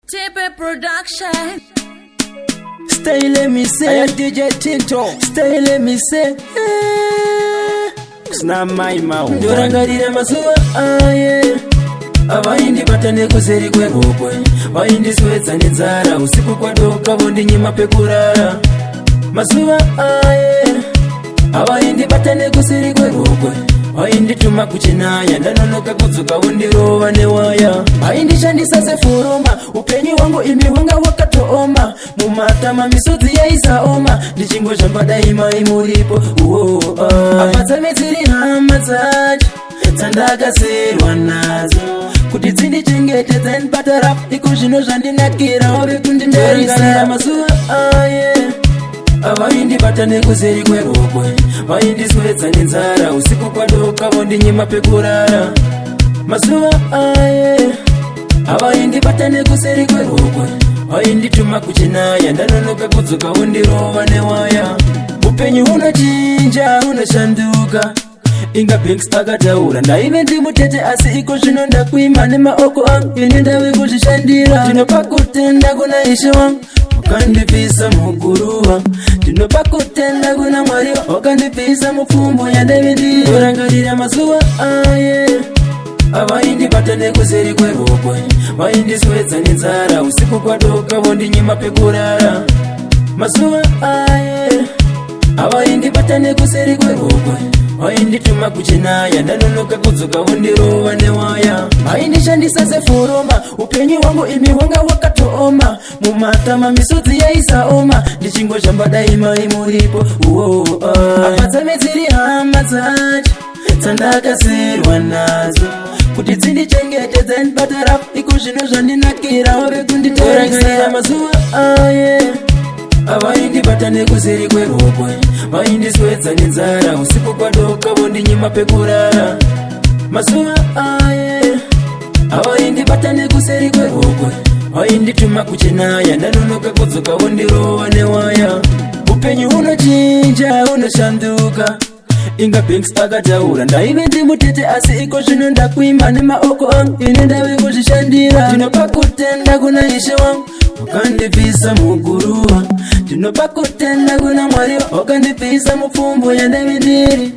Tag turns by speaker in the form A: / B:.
A: Tipe Production.
B: Stay, let me say. I DJ Tinto. Stay, let me say. Kusna my mouth. Dorangarira masuwa aye. Abaindi batane kuseri kwe gokwe. Baindi swetsa nzara usiku kwa doka bondi nyima pekurara. Masuwa aye. Abaindi batane kuseri kwe gokwe. Baindi tuma kuchinaya ndanonoka kudzuka wondirova newaya. Baindi shandisa sefuroma upenyu wangu imihunga wakatooma. Mumatama misodzi yaisaoma ndichingo zvambada imai muripo. Apatsamedziri hama dzacho dzandakasirwa nadzo kuti dzindichengete ndipatara iko zvino zvandinakira ove kundindarisira mazuva aye. Avaindi batane kuseri kwerokwe vaindiswedza nenzara usiku kwadoka vondinyima pekurara mazuva aye. Avaindi batane kuseri kwerokwe vaindituma kuchinaya ndanonoka kudzoka vondirova newaya. Upenyu hunochinja hunoshanduka inga Banks akataura ndaive ndimutete asi iko zvino ndakuima nemaoko angu ini ndave kuzvishandira. Ndinopa kutenda kuna Ishe wangu wakandipisa muguruva. Ndinopa kutenda kuna Mwari wakandipisa mupfumbo yandaive ndiri. Dorangarira mazuva aye. Avaindi batane kuseri kwerokwe vaindiswedza nenzara usiku kwadoka vondinyima pekurara mazuva aye. Avaindi batane kuseri kwerokwe vaindituma kuchinaya ndanonoka kudzoka vondirova newaya. Vaindishandisa sefuroma upenyu wangu imi hwanga wakatooma. Mumatama misodzi yaisaoma ndichingo zvambada imai muripo. Apatsamedziri hama dzacho dzandakasirwa nadzo kuti dzindichengete ndipatara iko zvino zvandinakira ove kunditarisira mazuva aye. Avaindi batane kuseri kwerokwe vaindiswedza nenzara usiku kwadoka vondinyima pekurara mazuva aye. Avaindi batane kuseri kwerokwe vaindituma kuchinaya ndanonoka kudzoka vondirova newaya. Upenyu hunochinja hunoshanduka inga Banks akataura ndaive ndimutete asi iko zvino ndakuima nemaoko angu ini ndave kuzvishandira. Ndinopa kutenda kuna Ishe wangu wakandipisa muguruva. Ndinopa kutenda kuna Mwari wakandipisa mupfumbo yandaive ndiri.